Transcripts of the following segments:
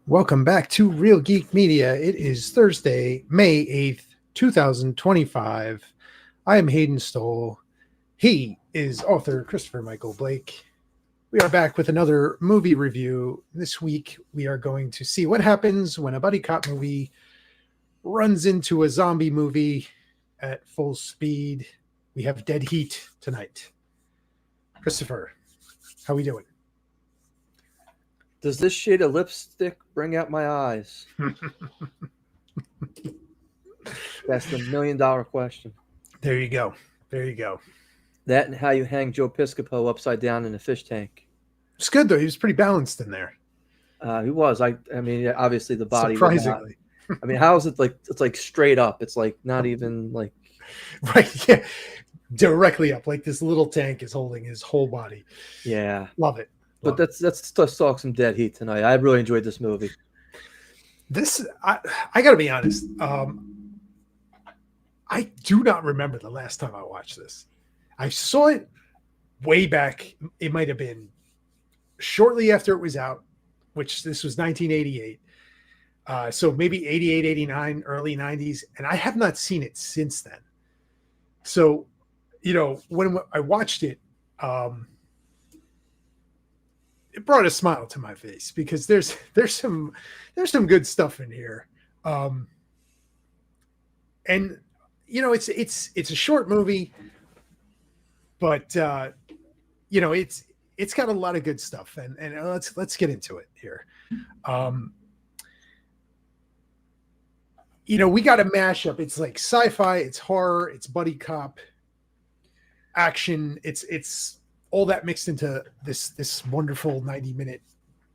Welcome back to Real Geek Media. It is Thursday, May 8th, 2025. I am Hayden Stoll. He is author Christopher Michael Blake. We are back with another movie review. This week, we are going to see what happens when a buddy cop movie runs into a zombie movie at full speed. We have Dead Heat tonight. Christopher, how we doing? Does this shade of lipstick bring out my eyes? That's the $1 million question. There you go. There you go. That and how you hang Joe Piscopo upside down in a fish tank. It's good, though. He was pretty balanced in there. He was. I mean, obviously the body. Surprisingly. I mean, how is it like? It's like straight up. It's like not even like. Right. Yeah. Directly up. Like this little tank is holding his whole body. Yeah. Love it. But let's talk some Dead Heat tonight. I really enjoyed this movie. I got to be honest. I do not remember the last time I watched this. I saw it way back. It might have been shortly after it was out, which this was 1988. So maybe 88, 89, early 90s. And I have not seen it since then. So, when I watched it, it brought a smile to my face because there's some good stuff in here. And it's a short movie, but it's got a lot of good stuff and let's get into it here. We got a mashup. It's like sci-fi, it's horror, it's buddy cop, action. It's all that mixed into this wonderful 90-minute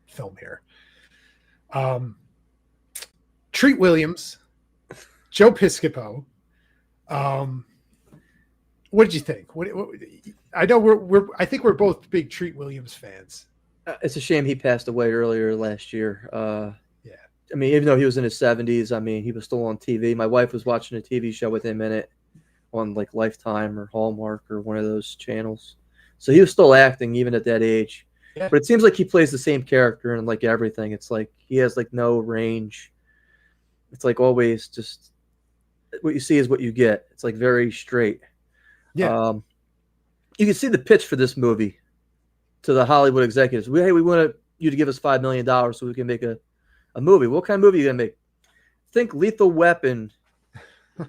film here. Treat Williams, Joe Piscopo. What did you think? I know I think we're both big Treat Williams fans. It's a shame he passed away earlier last year. Yeah. I mean, even though he was in his 70s, I mean, he was still on TV. My wife was watching a TV show with him in it on like Lifetime or Hallmark or one of those channels. So he was still acting even at that age. Yeah. But it seems like he plays the same character in like everything. It's like he has like no range. It's like always just what you see is what you get. It's like very straight. Yeah. You can see the pitch for this movie to the Hollywood executives. We want you to give us $5 million so we can make a movie. What kind of movie are you going to make? Think Lethal Weapon,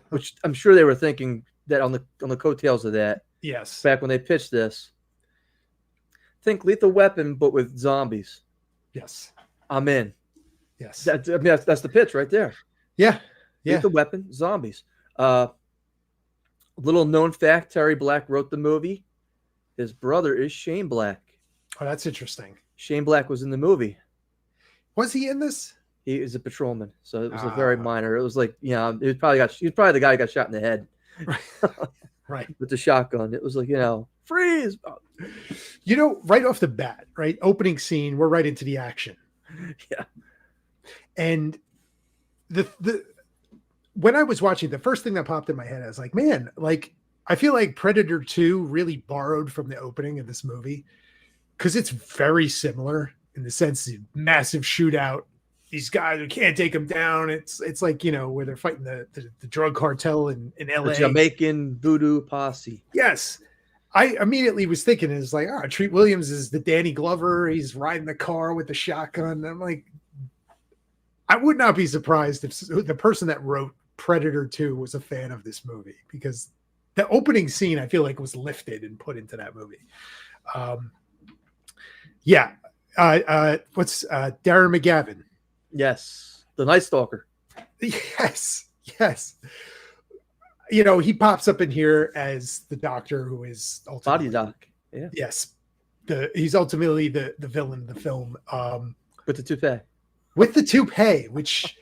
which I'm sure they were thinking that on the coattails of that. Yes. Back when they pitched this. Think Lethal Weapon, but with zombies. Yes. I'm in. Yes. That's the pitch right there. Yeah. Yeah. Lethal Weapon, zombies. Little known fact, Terry Black wrote the movie. His brother is Shane Black. Oh, that's interesting. Shane Black was in the movie. Was he in this? He is a patrolman, so it was a very minor. It was like, he was probably the guy who got shot in the head. Right. With the shotgun. It was like, freeze. Right off the bat, right? Opening scene, we're right into the action. Yeah. And when I was watching, the first thing that popped in my head, I was like, man, like, I feel like Predator 2 really borrowed from the opening of this movie because it's very similar in the sense of massive shootout. These guys who can't take them down. It's like, where they're fighting the drug cartel in LA. The Jamaican voodoo posse. Yes. I immediately was thinking is like, Treat Williams is the Danny Glover. He's riding the car with the shotgun. And I'm like, I would not be surprised if the person that wrote Predator 2 was a fan of this movie because the opening scene, I feel like, was lifted and put into that movie. What's Darren McGavin? Yes. The Night Stalker. Yes. He pops up in here as the doctor who is ultimately body doc. Yeah. Yes. He's ultimately the villain of the film. With the toupee. With the toupee, which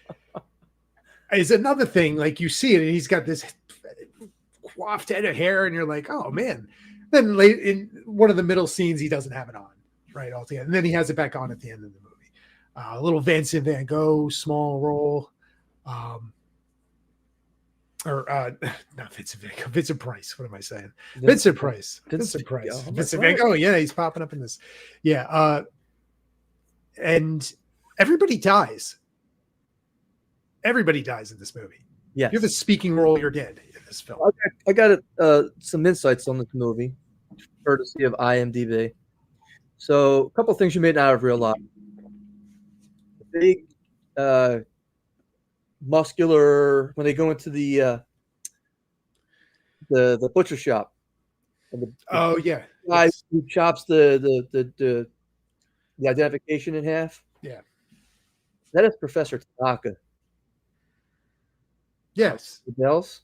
is another thing. Like you see it, and he's got this coiffed head of hair, and you're like, oh man. Then late in one of the middle scenes, he doesn't have it on, right, altogether. And then he has it back on at the end of the movie. A little Vincent Van Gogh, small role. Not Vincent Van Gogh, Vincent Price. What am I saying? Vincent Price. Vincent Van Gogh. Yeah, he's popping up in this. Yeah. And everybody dies. Everybody dies in this movie. Yes. You have a speaking role, you're dead in this film. I got some insights on this movie, courtesy of IMDb. So, a couple things you may not have realized. The big, muscular, when they go into the butcher shop. And Oh yeah, guy who chops the identification in half. Yeah, that is Professor Tanaka. Yes, Bells.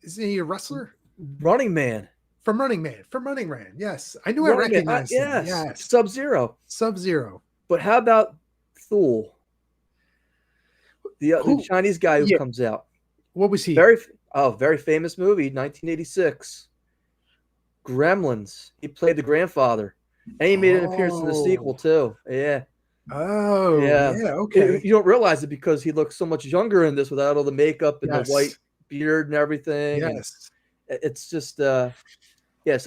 Isn't he a wrestler? Running Man. From Running Man. Yes, I knew I recognized him. Yes, Sub-Zero. But how about Thule? The Chinese guy who comes out. What was he? Very famous movie, 1986. Gremlins. He played the grandfather, and he made an appearance in the sequel too. Yeah. Oh, yeah. Okay. You don't realize it because he looks so much younger in this without all the makeup and the white beard and everything. Yes. And it's just, so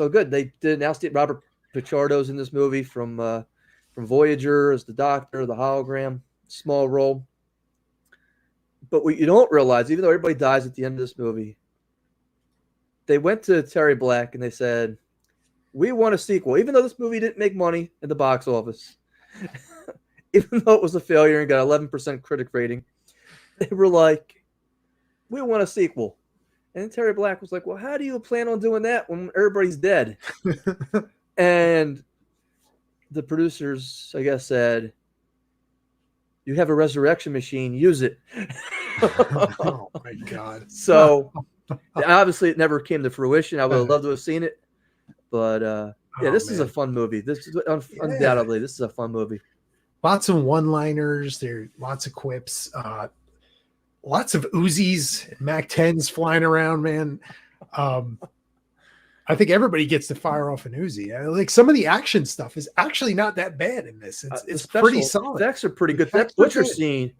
good. They did announce it. Robert Picardo's in this movie from Voyager as the Doctor, the hologram, small role. But what you don't realize, even though everybody dies at the end of this movie, they went to Terry Black and they said, we want a sequel. Even though this movie didn't make money in the box office, even though it was a failure and got 11% critic rating, they were like, we want a sequel. And Terry Black was like, well, how do you plan on doing that when everybody's dead? And the producers, I guess, said, you have a resurrection machine, use it. Oh, my God. So, obviously, it never came to fruition. I would have loved to have seen it. But, this is a fun movie. This is undoubtedly, this is a fun movie. Lots of one-liners. There are lots of quips. Lots of Uzis and Mac-10s flying around, man. I think everybody gets to fire off an Uzi. Like some of the action stuff is actually not that bad in this. It's pretty solid. Effects are pretty good. That butcher scene,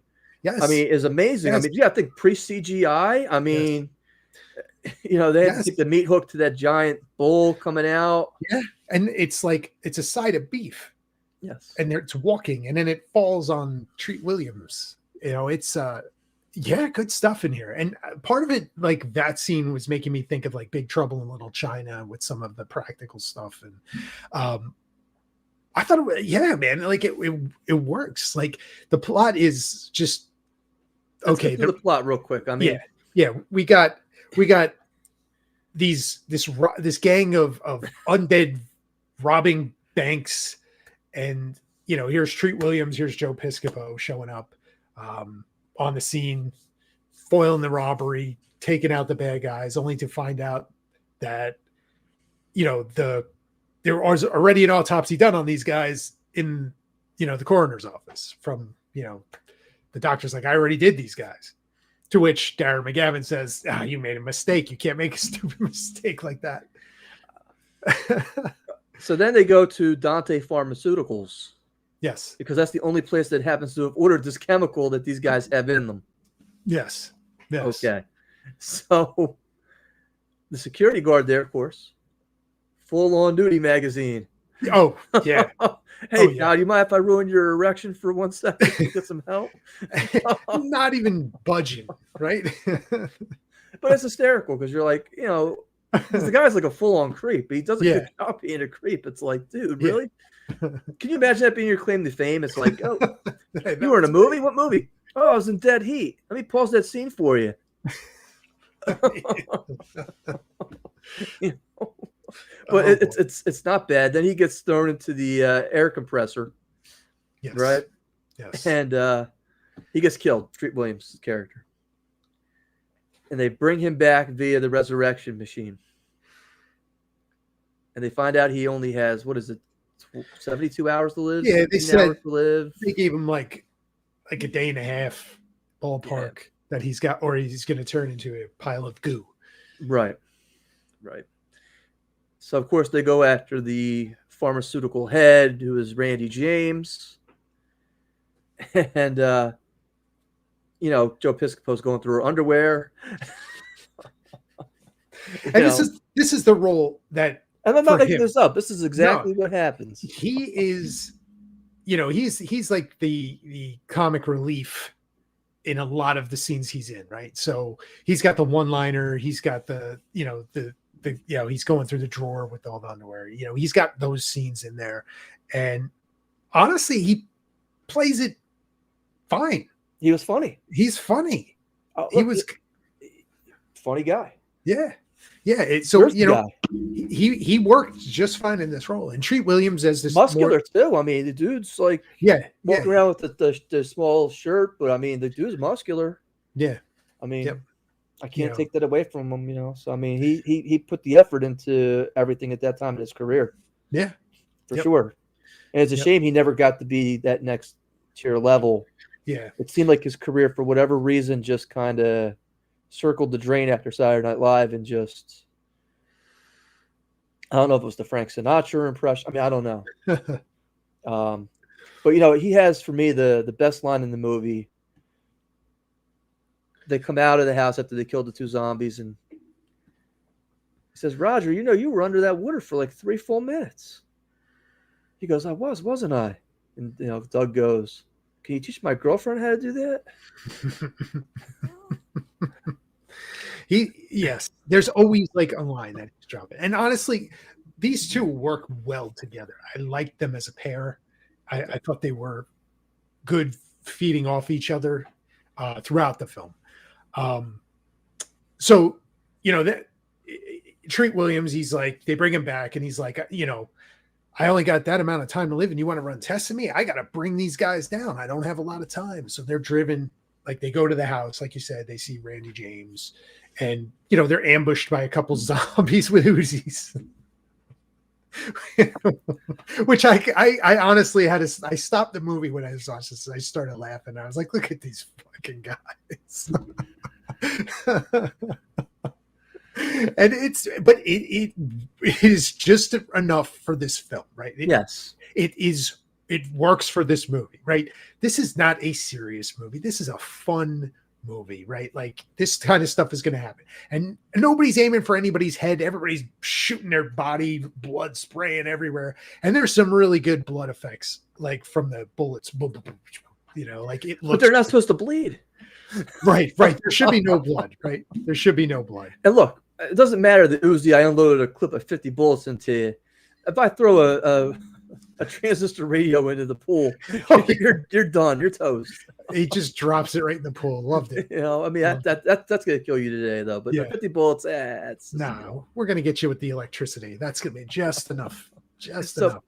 I mean, is amazing. Yes. I mean, I think pre-CGI. I mean, they had to take the meat hook to that giant bull coming out. Yeah, and it's like it's a side of beef. Yes, and it's walking, and then it falls on Treat Williams. It's good stuff in here. And part of it, like that scene, was making me think of like Big Trouble in Little China with some of the practical stuff. And I thought, man, like it works. Like the plot is just okay. The plot real quick. I mean, we got this gang of undead robbing banks, and here's Treat Williams, here's Joe Piscopo showing up on the scene, foiling the robbery, taking out the bad guys, only to find out that there was already an autopsy done on these guys in the coroner's office. From the doctor's like, I already did these guys. To which Darren McGavin says, you made a mistake. You can't make a stupid mistake like that. So then they go to Dante Pharmaceuticals. Yes. Because that's the only place that happens to have ordered this chemical that these guys have in them. Yes. Okay. So the security guard there, of course, full on duty magazine. Oh, yeah. Hey, now, do you mind if I ruin your erection for 1 second to get some help? Not even budging, right? But it's hysterical because you're like, the guy's like a full-on creep. He does a good job being a creep. It's like, dude, really? Can you imagine that being your claim to fame? It's like, oh, you were in a movie? What movie? Oh, I was in Dead Heat. Let me pause that scene for you. But it's not bad. Then he gets thrown into the air compressor. Yes. Right? Yes. And he gets killed, Treat Williams' character. And they bring him back via the resurrection machine. And they find out he only has, 72 hours to live? Yeah, they said to live. They gave him like a day and a half ballpark that he's got, or he's going to turn into a pile of goo. Right. So, of course, they go after the pharmaceutical head, who is Randy James. And, Joe Piscopo's going through her underwear. And this is the role that... And I'm not making this up. This is exactly what happens. He is he's like the comic relief in a lot of the scenes he's in, right? So he's got the one-liner, he's got the he's going through the drawer with all the underwear. He's got those scenes in there, and honestly, he plays it fine. He was funny. He's funny. Look, he was funny guy. Yeah. He worked just fine in this role. And Treat Williams as this muscular too. I mean, the dude's like walking around with the small shirt, but I mean, the dude's muscular. Yeah. I mean, I can't take that away from him. So I mean, he put the effort into everything at that time in his career. Yeah, for sure. And it's a shame he never got to be that next tier level. Yeah, it seemed like his career, for whatever reason, just kind of circled the drain after Saturday Night Live, and just, I don't know if it was the Frank Sinatra impression. I mean, I don't know. But he has, for me, the best line in the movie. They come out of the house after they killed the two zombies, and he says, "Roger, you were under that water for like 3 full minutes." He goes, "I wasn't I?" And Doug goes, "Can you teach my girlfriend how to do that?" Yes, there's always like a line that he's dropping. And honestly, these two work well together. I liked them as a pair. I thought they were good feeding off each other throughout the film. So, that Treat Williams, he's like, they bring him back and he's like, I only got that amount of time to live and you want to run tests on me? I got to bring these guys down. I don't have a lot of time. So they're driven, like they go to the house, like you said, they see Randy James and, they're ambushed by a couple zombies with Uzis. Which I honestly I stopped the movie when I saw this. I started laughing. I was like, look at these fucking guys. And it is just enough for this film, right? It works for this movie, right? This is not a serious movie. This is a fun movie, right? Like this kind of stuff is going to happen, and nobody's aiming for anybody's head. Everybody's shooting their body, blood spraying everywhere, and there's some really good blood effects, like from the bullets. Like it looks. But they're not supposed to bleed. Right. There should be no blood, right? There should be no blood. And look, it doesn't matter the Uzi. I unloaded a clip of 50 bullets into you. If I throw a transistor radio into the pool, you're done. You're toast. He just drops it right in the pool. Loved it. I mean, that's gonna kill you today, though. But 50 bullets, we're gonna get you with the electricity. That's gonna be just enough. Enough.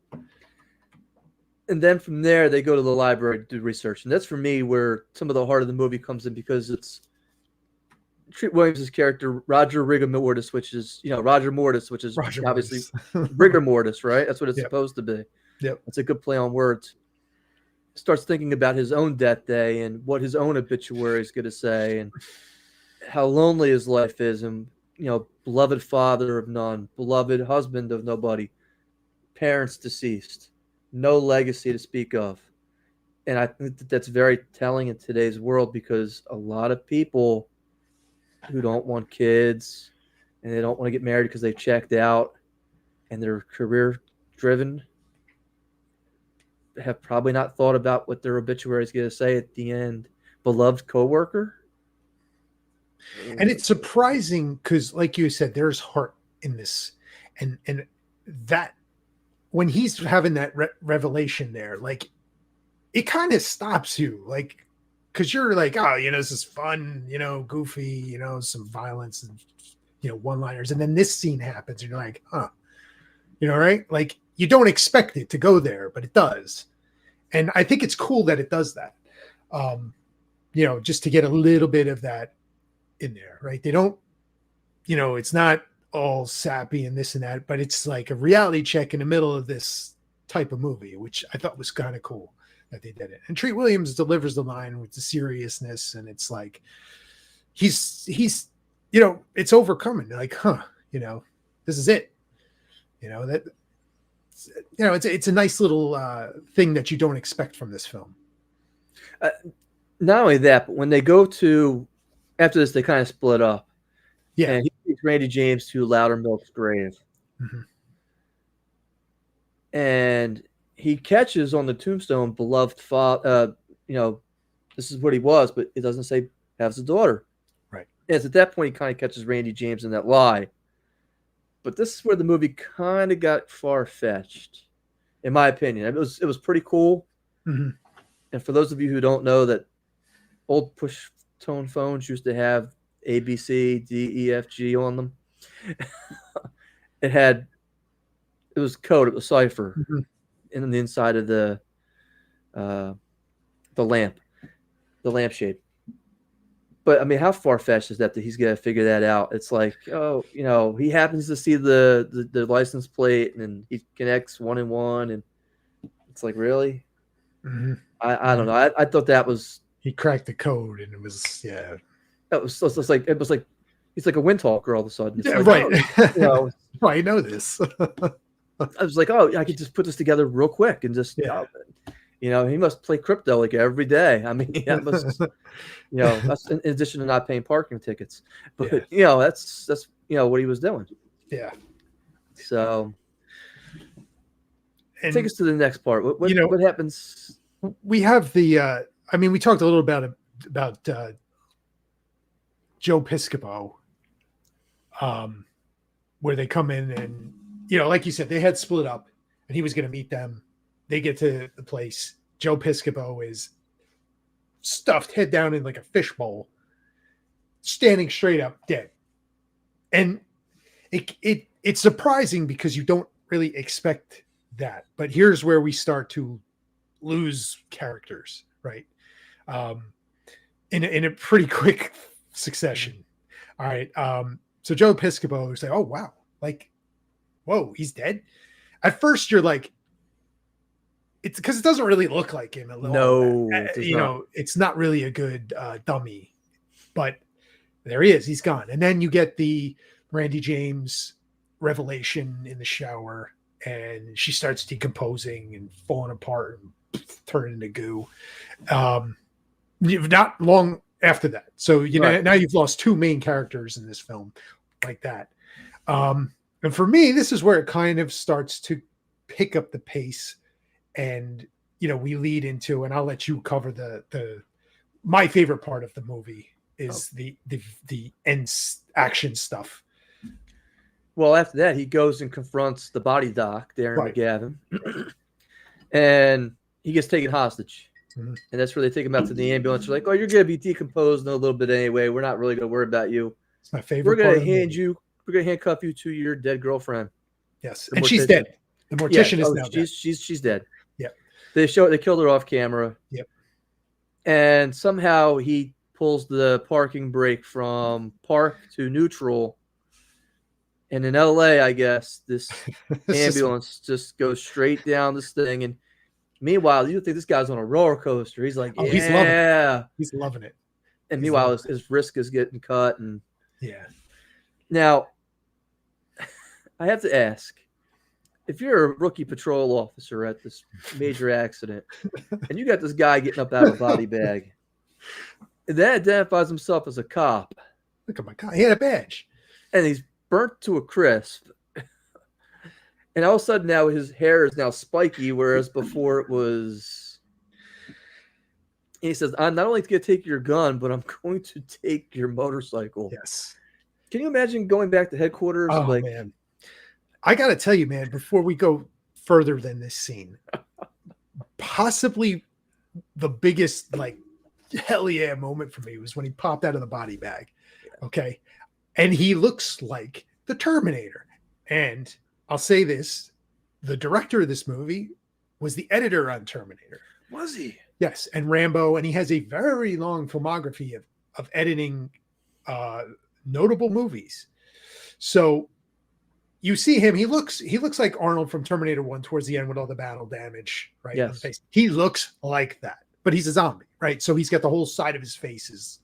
And then from there, they go to the library to do research, and that's for me where some of the heart of the movie comes in, because it's Treat Williams' character, Roger Mortis, which is obviously rigor mortis, right? That's what it's supposed to be. Yep. It's a good play on words. Starts thinking about his own death day and what his own obituary is going to say, and how lonely his life is, and beloved father of none, beloved husband of nobody, parents deceased, no legacy to speak of. And I think that's very telling in today's world, because a lot of people who don't want kids and they don't want to get married because they've checked out and they're career driven have probably not thought about what their obituary is going to say at the end. Beloved coworker. And it's surprising because, like you said, there's heart in this, and that when he's having that revelation there, like it kind of stops you, like, because you're like, oh, this is fun, goofy, some violence and one-liners, and then this scene happens, and you're like, huh, right? Like you don't expect it to go there, but it does. And I think it's cool that it does that. Just to get a little bit of that in there, right? They don't, it's not all sappy and this and that, but it's like a reality check in the middle of this type of movie, which I thought was kind of cool that they did it. And Treat Williams delivers the line with the seriousness, and it's like he's it's overcoming, like, huh, this is it. It's a nice little thing that you don't expect from this film. Not only that, but when they go to, after this, they kind of split up. Yeah. And he takes Randy James to Loudermilk's grave. Mm-hmm. And he catches on the tombstone, beloved father. This is what he was, but it doesn't say has a daughter. Right. And it's at that point he kind of catches Randy James in that lie. But this is where the movie kind of got far-fetched, in my opinion. It was pretty cool. Mm-hmm. And for those of you who don't know, that old push tone phones used to have A, B, C, D, E, F, G on them. It was code, it was cipher in the inside of the lampshade. But I mean, how far-fetched is that he's got to figure that out? It's like, he happens to see the license plate and he connects 1 and 1, and it's like, really? Mm-hmm. I don't know. I thought that was, he cracked the code, and it was that was like he's like a Windtalker all of a sudden. It's yeah, like, right. I know this. I was like, I could just put this together real quick and just, he must play crypto like every day. I mean, that must, that's in addition to not paying parking tickets. But that's what he was doing. Yeah. So, and take us to the next part. What happens? We have the. We talked a little about Joe Piscopo, where they come in and like you said, they had split up, and he was going to meet them. They get to the place. Joe Piscopo is stuffed head down in like a fishbowl, standing straight up, dead. And it's surprising because you don't really expect that. But here's where we start to lose characters, right? In a pretty quick succession. All right. So Joe Piscopo is like, oh wow, like, whoa, he's dead. At first, you're like, it's because it doesn't really look like him. No, it's not really a good dummy, but there he is. He's gone. And then you get the Randy James revelation in the shower, and she starts decomposing and falling apart and turning into goo. Not long after that. So, now you've lost 2 main characters in this film like that. And for me, this is where it kind of starts to pick up the pace, and we lead into, and I'll let you cover the my favorite part of the movie is the end action stuff. Well, after that, he goes and confronts the body doc, Darren McGavin, and he gets taken hostage. Mm-hmm. And that's where they take him out to the ambulance. They're like, "Oh, you're going to be decomposed in a little bit anyway. We're not really going to worry about you. It's my favorite. We're going to handcuff you to your dead girlfriend." Yes, and she's dead. The mortician is now dead. She's dead. Yep. They killed her off camera. Yep. And somehow he pulls the parking brake from park to neutral. And in LA, I guess, this ambulance just goes straight down this thing. And meanwhile, you think this guy's on a roller coaster. He's like, he's loving it. He's loving it. And meanwhile, his wrist is getting cut. And now, I have to ask, if you're a rookie patrol officer at this major accident, and you got this guy getting up out of a body bag, that identifies himself as a cop. Look at my guy. He had a badge. And he's burnt to a crisp. And all of a sudden now his hair is now spiky, whereas before it was... And he says, I'm not only going to take your gun, but I'm going to take your motorcycle. Yes. Can you imagine going back to headquarters? Oh, man. I got to tell you, man, before we go further than this scene, possibly the biggest, hell yeah moment for me was when he popped out of the body bag. Okay. And he looks like the Terminator. And I'll say this, the director of this movie was the editor on Terminator. Was he? Yes. And Rambo. And he has a very long filmography of editing notable movies. So you see him, he looks like Arnold from Terminator 1 towards the end with all the battle damage, right? Yes. On the face. He looks like that, but he's a zombie, right? So he's got the whole side of his face is,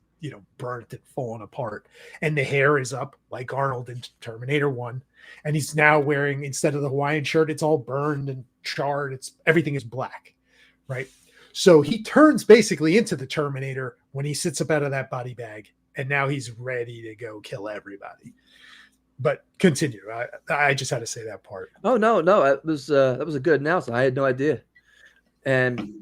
burnt and falling apart. And the hair is up like Arnold in Terminator 1. And he's now wearing, instead of the Hawaiian shirt, it's all burned and charred. Everything is black, right? So he turns basically into the Terminator when he sits up out of that body bag. And now he's ready to go kill everybody. But continue. I just had to say that part. Oh no, that was a good announcement. I had no idea, and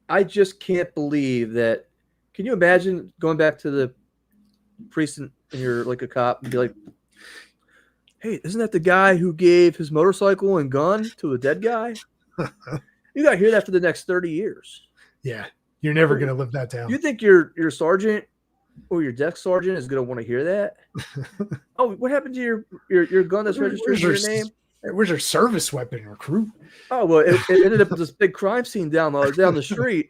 I just can't believe that. Can you imagine going back to the precinct and you're like a cop and be like, "Hey, isn't that the guy who gave his motorcycle and gun to a dead guy?" You got to hear that for the next 30 years. Yeah, you're never going to live that down. You think your sergeant or your desk sergeant is going to want to hear that? Oh, what happened to your gun that's registered to your name? Where's your service weapon recruit? Oh, well, it ended up with this big crime scene down the street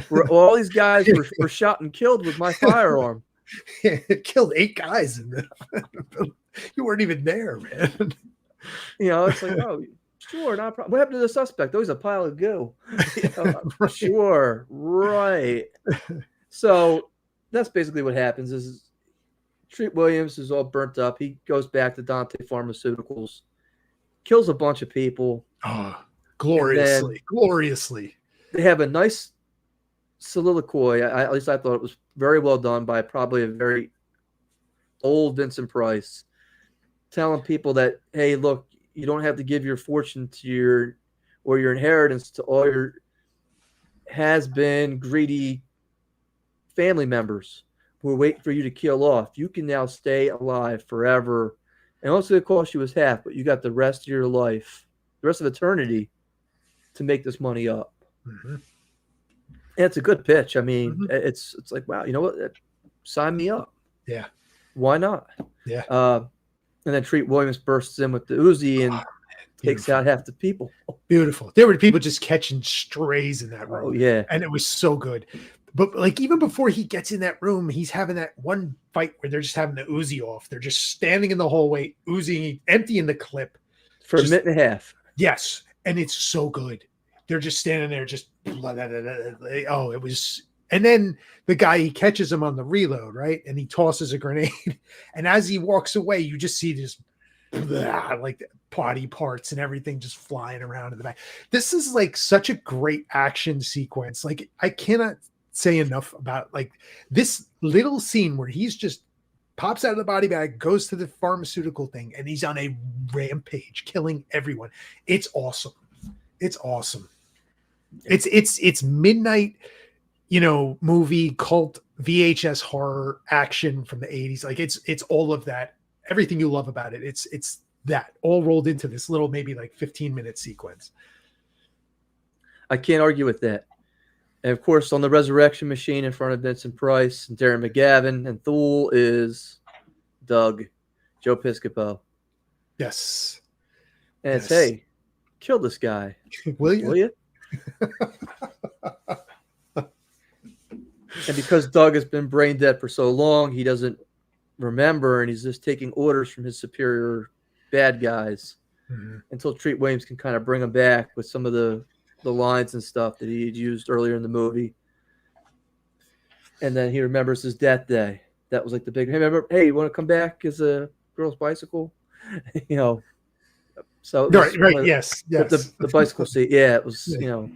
where all these guys were shot and killed with my firearm. It killed 8 guys. You weren't even there, man. You know, it's like, oh, sure, not a problem. What happened to the suspect? Oh, he's a pile of goo. You know, right. Sure, right. So that's basically what happens is Treat Williams is all burnt up. He goes back to Dante Pharmaceuticals, kills a bunch of people. Oh, gloriously. They have a nice soliloquy. At least I thought it was very well done by probably a very old Vincent Price, telling people that, hey, look, you don't have to give your fortune to your inheritance to all your has-been greedy family members who are waiting for you to kill off. You can now stay alive forever. And also it cost you half, but you got the rest of your life, the rest of eternity to make this money up. Mm-hmm. And it's a good pitch. I mean, mm-hmm. it's like, wow, you know what? Sign me up. Yeah. Why not? Yeah. And then Treat Williams bursts in with the Uzi and takes out half the people. Beautiful. There were people just catching strays in that room. Oh, yeah. And it was so good. But like even before he gets in that room, he's having that one fight where they're just having the Uzi off. They're just standing in the hallway, Uzi emptying the clip. For a minute and a half. Yes. And it's so good. They're just standing there, just blah, blah, blah, blah. Oh, it was. And then the guy, he catches him on the reload, right? And he tosses a grenade. And as he walks away, you just see this blah, like body parts and everything just flying around in the back. This is like such a great action sequence. Like I cannot say enough about like this little scene where he's just pops out of the body bag, goes to the pharmaceutical thing, and he's on a rampage, killing everyone. It's awesome. It's awesome. It's midnight, you know, movie cult VHS horror action from the 80s. Like it's all of that. Everything you love about it. It's that all rolled into this little maybe like 15-minute sequence. I can't argue with that. And of course, on the resurrection machine in front of Vincent Price and Darren McGavin and Thule is Doug, Joe Piscopo. Yes. And it's, hey, kill this guy. Will you? And because Doug has been brain dead for so long, he doesn't remember, and he's just taking orders from his superior bad guys until Treat Williams can kind of bring him back with some of the lines and stuff that he had used earlier in the movie. And then he remembers his death day. That was like the big, hey, remember, hey, you want to come back as a girl's bicycle? You know, so right, yes. The bicycle seat, yeah, it was, you know.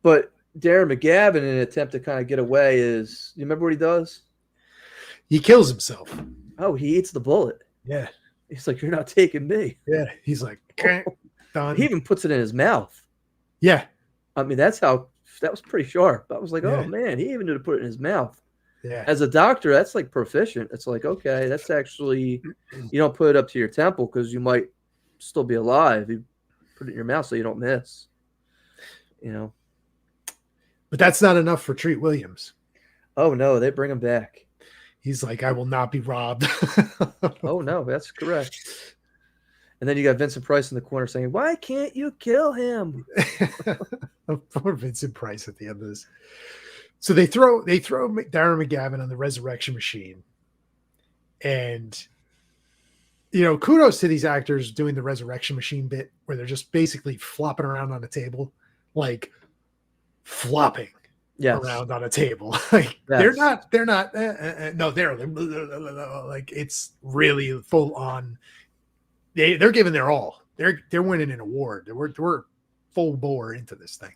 But Darren McGavin, in an attempt to kind of get away, is, you remember what he does? He kills himself. Oh, he eats the bullet. Yeah. He's like, you're not taking me. Yeah. He's like, done. He even puts it in his mouth. Yeah. I mean, that was pretty sharp. I was like, oh man, he even knew to put it in his mouth. Yeah. As a doctor, that's like proficient. It's like, okay, that's actually, you don't put it up to your temple because you might still be alive. You put it in your mouth so you don't miss. You know. But that's not enough for Treat Williams. Oh no, they bring him back. He's like, I will not be robbed. Oh no, that's correct. And then you got Vincent Price in the corner saying, why can't you kill him? Poor Vincent Price at the end of this. So they throw Darren McGavin on the resurrection machine. And, you know, kudos to these actors doing the resurrection machine bit where they're just basically flopping around on a table, like flopping around on a table. Like they're not like it's really full on. They're giving their all. They're winning an award. We're full bore into this thing.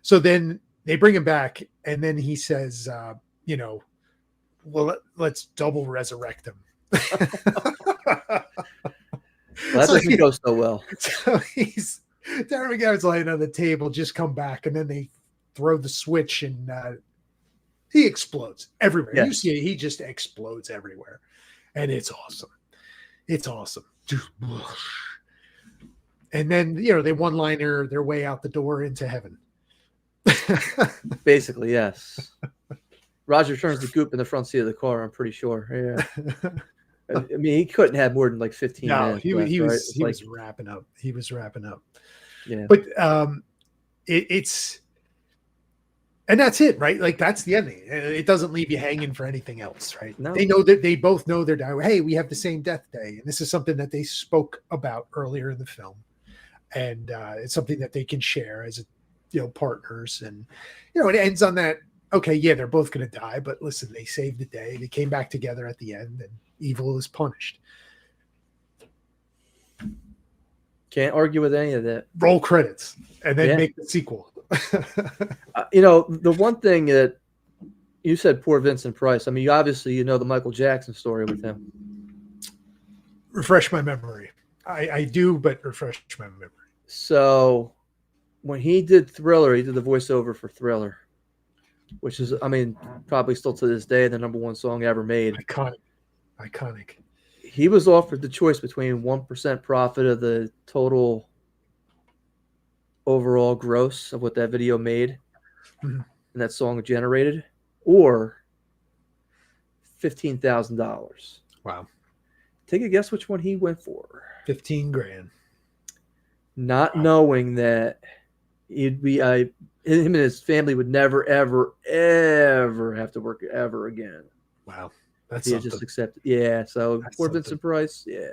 So then they bring him back, and then he says, you know, well, let's double resurrect him. Well, that doesn't go so well. So Darren McGavin's laying on the table, just come back, and then they throw the switch, and he explodes everywhere. Yes. You see, he just explodes everywhere, and it's awesome. It's awesome. And then they one-liner their way out the door into heaven. Basically, yes. Roger turns the goop in the front seat of the car. I'm pretty sure. Yeah. I mean, he couldn't have more than like 15 minutes. He left, was wrapping up. He was wrapping up. Yeah. But it's and that's it, right? Like that's the ending. It doesn't leave you hanging for anything else, right? No. They know that they both know they're dying. Hey, we have the same death day, and this is something that they spoke about earlier in the film, and it's something that they can share as partners, and it ends on that. Okay, yeah, they're both going to die, but listen, they saved the day. They came back together at the end, and evil is punished. Can't argue with any of that. Roll credits, and then make the sequel. The one thing that you said, poor Vincent Price. I mean, obviously, the Michael Jackson story with him. Refresh my memory. I do, but refresh my memory. So when he did Thriller, he did the voiceover for Thriller, which is, I mean, probably still to this day, the #1 song ever made. Iconic. He was offered the choice between 1% profit of the total overall gross of what that video made and that song generated, or $15,000. Wow. Take a guess which one he went for. $15,000. Not knowing that he'd be him and his family would never, ever, ever have to work ever again. Wow. That's he just accepted. Yeah. So poor Vincent Price. Yeah.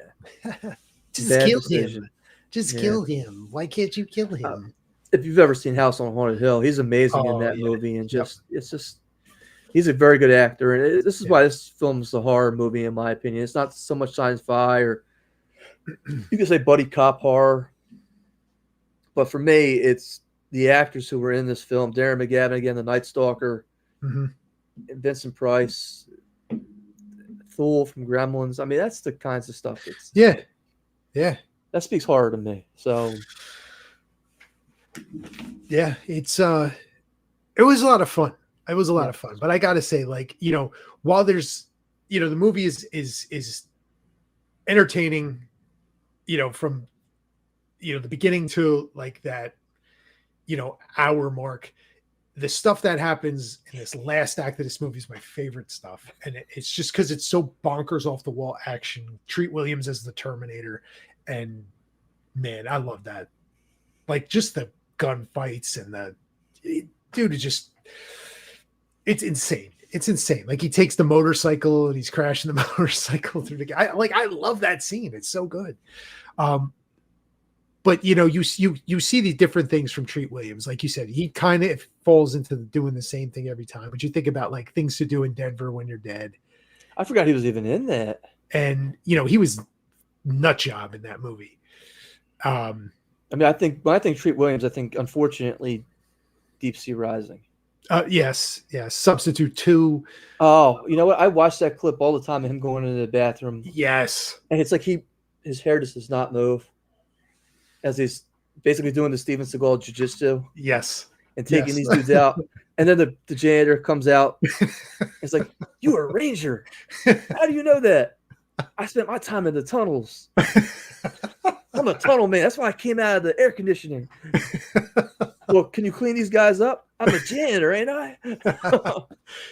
Just kill him. Just kill him. Why can't you kill him? If you've ever seen House on Haunted Hill, he's amazing in that movie, and he's a very good actor. And this is why this film's a horror movie, in my opinion. It's not so much sci-fi or you could say buddy cop horror, but for me, it's the actors who were in this film: Darren McGavin, again, the Night Stalker, and Vincent Price, Thule from Gremlins. I mean, that's the kinds of stuff that's that speaks horror to me. So yeah, it was a lot of fun. It was a lot of fun, but I gotta say, like, while there's the movie is entertaining, from the beginning to like that hour mark. The stuff that happens in this last act of this movie is my favorite stuff. And it's just because it's so bonkers off the wall action. Treat Williams as the Terminator. And man, I love that. Like just the gunfights and it's insane. It's insane. Like he takes the motorcycle and he's crashing the motorcycle through the guy. I love that scene. It's so good. But you see the different things from Treat Williams. Like you said, he kind of falls into doing the same thing every time. But you think about like Things to Do in Denver When You're Dead. I forgot he was even in that. And he was nut job in that movie. I mean, when I think Treat Williams, I think unfortunately Deep Sea Rising. Yes. Substitute 2. Oh, you know what? I watch that clip all the time of him going into the bathroom. Yes. And it's like his hair just does not move as he's basically doing the Steven Seagal jiu-jitsu. Yes. And taking these dudes out. And then the janitor comes out. It's like, you are a ranger. How do you know that? I spent my time in the tunnels. I'm a tunnel man. That's why I came out of the air conditioning. Well, can you clean these guys up? I'm a janitor, ain't I?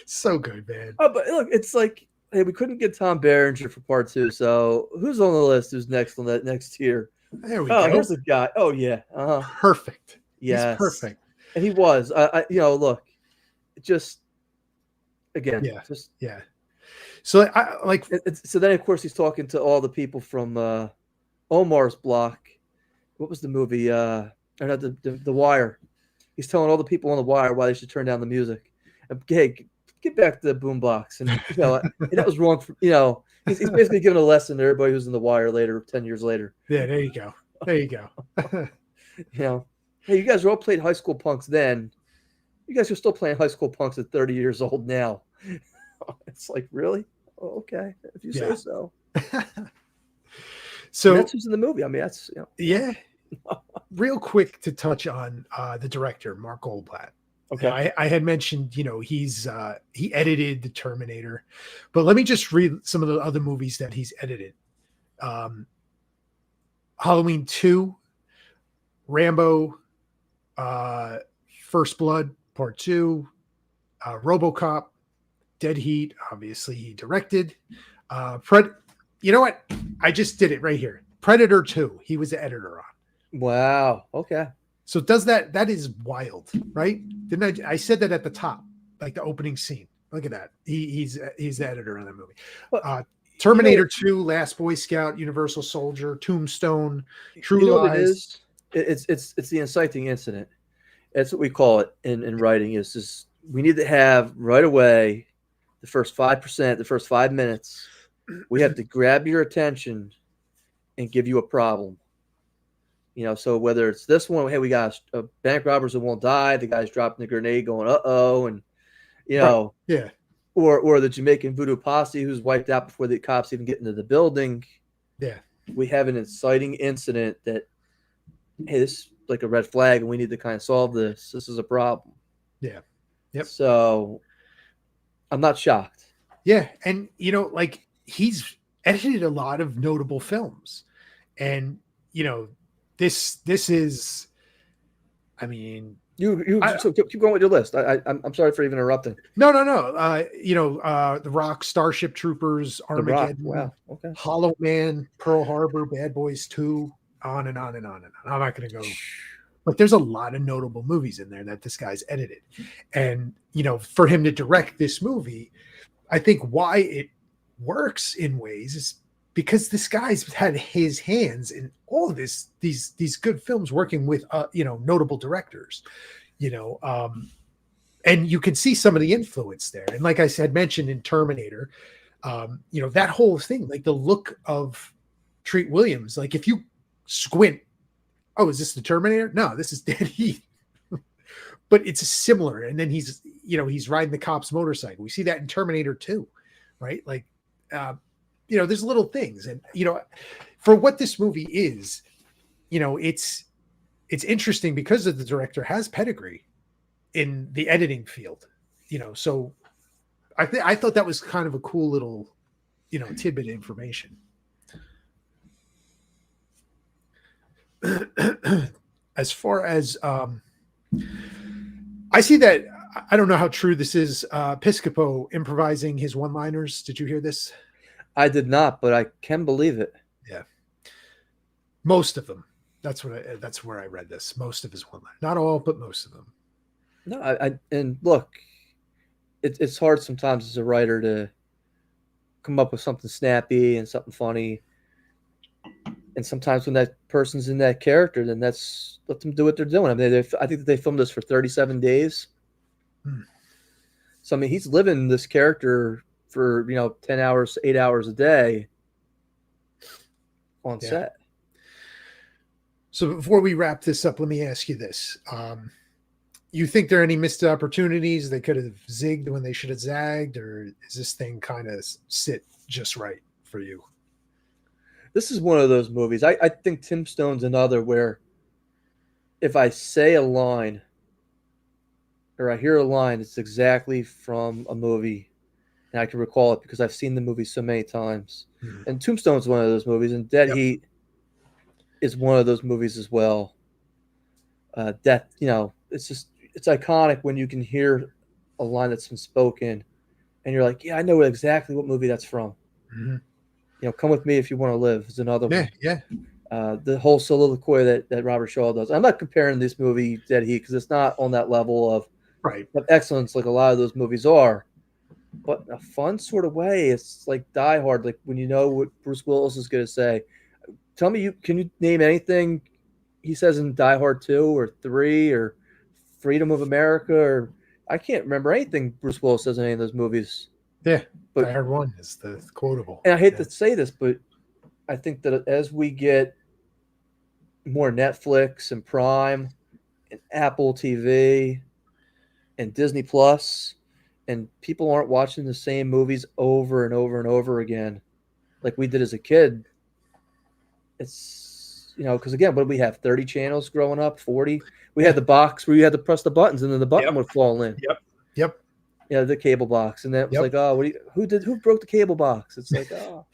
So good, man. Oh, but look, it's like, hey, we couldn't get Tom Berenger for part 2. So who's on the list? Who's next on that next tier? There we go. Here's the guy. Oh yeah. Perfect. Yes. He's perfect. And he was. Look, just again. Yeah. So I like. So then, of course, he's talking to all the people from Omar's block. What was the movie? Or not the Wire. He's telling all the people on the Wire why they should turn down the music. Hey, get back to the boombox, and that was wrong. He's basically giving a lesson to everybody who's in the Wire later, 10 years later. Yeah, there you go. Hey, you guys all played High School Punks then. You guys are still playing High School Punks at 30 years old now. It's like, really? Oh, okay, if you say so. And So that's who's in the movie. I mean, that's yeah, real quick to touch on the director Mark Goldblatt. okay. I had mentioned, he edited the Terminator, but let me just read some of the other movies that he's edited. Um, Halloween 2, Rambo, uh, First Blood Part 2, RoboCop, Dead Heat. Obviously, he directed. You know what? I just did it right here. Predator 2. He was the editor on. Wow. Okay. So does that is wild, right? Didn't I said that at the top, like the opening scene. Look at that. He's the editor on that movie. But Terminator 2, Last Boy Scout, Universal Soldier, Tombstone, True you know what it Lies. is? It's the inciting incident. That's what we call it in writing. Is just we need to have right away the first 5%, the first 5 minutes. We have to grab your attention and give you a problem. So whether it's this one, hey, we got a bank robbers that won't die. The guy's dropping the grenade, going, uh-oh, and Right. Yeah. or the Jamaican voodoo posse who's wiped out before the cops even get into the building. Yeah. We have an inciting incident that, hey, this is like a red flag, and we need to kind of solve this. This is a problem. Yeah. Yep. So I'm not shocked. Yeah, and like he's edited a lot of notable films, and this is, I mean, so keep going with your list. I'm sorry for even interrupting. No. The Rock, Starship Troopers, Armageddon, Wow. Okay. Hollow Man, Pearl Harbor, Bad Boys 2, on and on and on and on. I'm not going to go, but there's a lot of notable movies in there that this guy's edited, and for him to direct this movie, I think why it works in ways is because this guy's had his hands in all of these good films, working with notable directors, and you can see some of the influence there. And like I said, mentioned in Terminator, that whole thing, like the look of Treat Williams, like if you squint, oh, is this the Terminator? No, this is Dead Heat. But it's similar. And then he's riding the cop's motorcycle. We see that in Terminator 2, right? Like, there's little things. And, for what this movie is, it's interesting because the director has pedigree in the editing field, so I thought that was kind of a cool little, tidbit of information. As far as, I see that, I don't know how true this is. Piscopo improvising his one-liners. Did you hear this? I did not, but I can believe it. Yeah, most of them. That's where I read this. Most of his one-liners, not all, but most of them. No, and look, it's hard sometimes as a writer to come up with something snappy and something funny. And sometimes when that person's in that character, then let them do what they're doing. I mean, I think that they filmed this for 37 days. So, I mean, he's living this character for, 10 hours, 8 hours a day on set. So before we wrap this up, let me ask you this. You think there are any missed opportunities? They could have zigged when they should have zagged, or is this thing kind of sit just right for you? This is one of those movies. I think Tombstone's another where if I say a line or I hear a line, it's exactly from a movie and I can recall it because I've seen the movie so many times. Mm-hmm. And Tombstone's one of those movies, and Dead Heat is one of those movies as well. Death, it's iconic when you can hear a line that's been spoken and you're like, yeah, I know exactly what movie that's from. Mm-hmm. Come with me if you want to live is another one. Yeah. The whole soliloquy that Robert Shaw does. I'm not comparing this movie Dead Heat because it's not on that level of excellence like a lot of those movies are. But in a fun sort of way, it's like Die Hard. Like when you know what Bruce Willis is going to say. Tell me, can you name anything he says in Die Hard 2 or 3 or Freedom of America? Or I can't remember anything Bruce Willis says in any of those movies. Yeah, but Die Hard 1 is the quotable. And I hate to say this, but I think that as we get more Netflix and Prime and Apple TV and Disney Plus and people aren't watching the same movies over and over and over again like we did as a kid. It's, because again, what did we have? 30 channels growing up, 40. We had the box where you had to press the buttons and then the button Yep. would fall in. Yep. The cable box. And then it was like, oh, who broke the cable box? It's like, oh.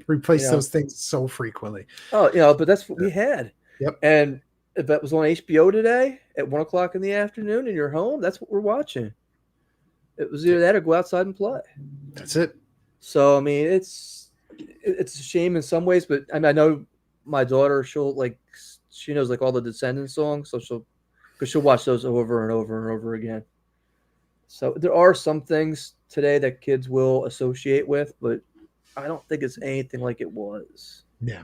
Replace those things so frequently. Oh, but that's what we had. Yep. And if that was on HBO today at 1:00 in the afternoon and you're home, that's what we're watching. It was either that or go outside and play. That's it. So, I mean, it's a shame in some ways, but I know my daughter, she knows like all the Descendants songs, so she'll watch those over and over and over again. So there are some things today that kids will associate with, but I don't think it's anything like it was. Yeah.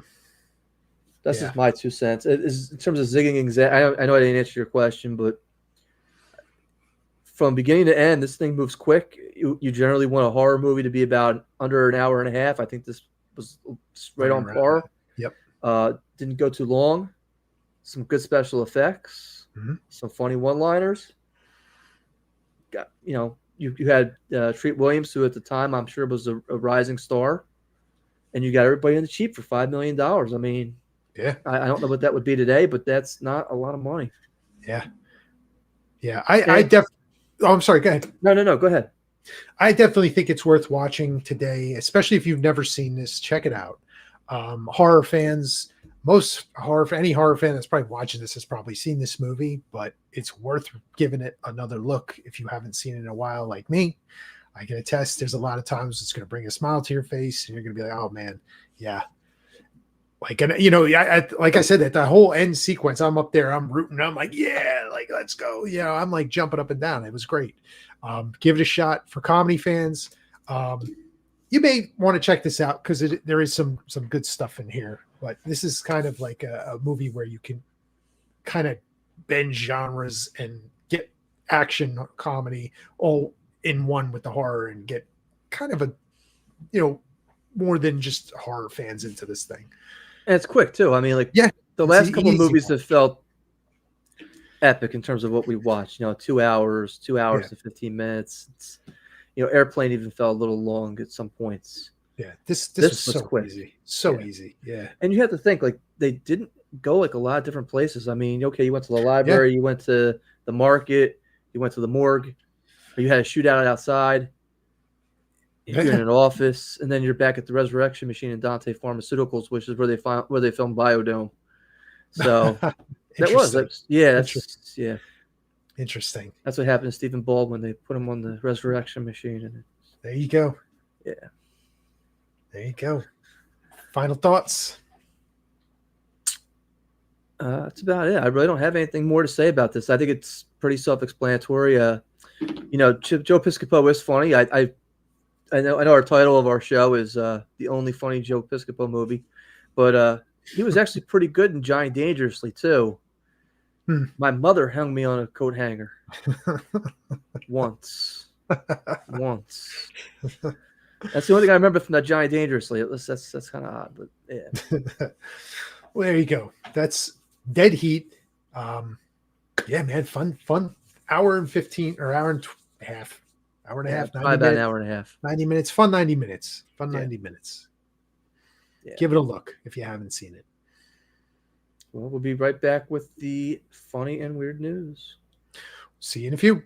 That's just my 2 cents. It is, in terms of zigging and zagging, I know I didn't answer your question, but from beginning to end, this thing moves quick. You generally want a horror movie to be about under an hour and a half. I think this was right on par. Yep. Didn't go too long. Some good special effects. Mm-hmm. Some funny one-liners. Got you had Treat Williams, who at the time I'm sure was a rising star, and you got everybody in the cheap for $5 million. I mean, yeah, I don't know what that would be today, but that's not a lot of money. Yeah. I definitely. Oh, I'm sorry. Go ahead. No. Go ahead. I definitely think it's worth watching today, especially if you've never seen this. Check it out. Horror fans, any horror fan that's probably watching this has probably seen this movie, but it's worth giving it another look if you haven't seen it in a while, like me. I can attest. There's a lot of times it's going to bring a smile to your face, and you're going to be like, "Oh man, yeah." Like, like I said, that the whole end sequence, I'm up there, I'm rooting, I'm like, yeah, like, let's go. I'm like jumping up and down. It was great. Give it a shot for comedy fans. You may want to check this out because there is some good stuff in here, but this is kind of like a movie where you can kind of bend genres and get action comedy all in one with the horror and get kind of more than just horror fans into this thing. And it's quick too. I mean, the last couple of movies have felt epic in terms of what we watched. 2 hours to 15 minutes. It's, Airplane even felt a little long at some points. Yeah, this was so quick. Easy, so easy. Yeah, and you have to think they didn't go a lot of different places. I mean, okay, you went to the library, you went to the market, you went to the morgue, or you had a shootout outside. You're in an office, and then you're back at the Resurrection Machine in Dante Pharmaceuticals, which is where they filmed Biodome. So Interesting. That's what happened to Stephen Baldwin. They put him on the Resurrection Machine, and there you go. Yeah, there you go. Final thoughts. That's about it. I really don't have anything more to say about this. I think it's pretty self-explanatory. Joe Piscopo is funny. I know our title of our show is the only funny Joe Piscopo movie, but he was actually pretty good in Johnny Dangerously too. My mother hung me on a coat hanger once. That's the only thing I remember from that Johnny Dangerously. That's kind of odd, but yeah. Well, there you go. That's Dead Heat. Yeah, man, fun. Hour and 15 or hour and a half. Hour and a half. Probably about an hour and a half. 90 minutes. Fun 90 minutes. 90 minutes. Yeah. Give it a look if you haven't seen it. Well, we'll be right back with the funny and weird news. See you in a few.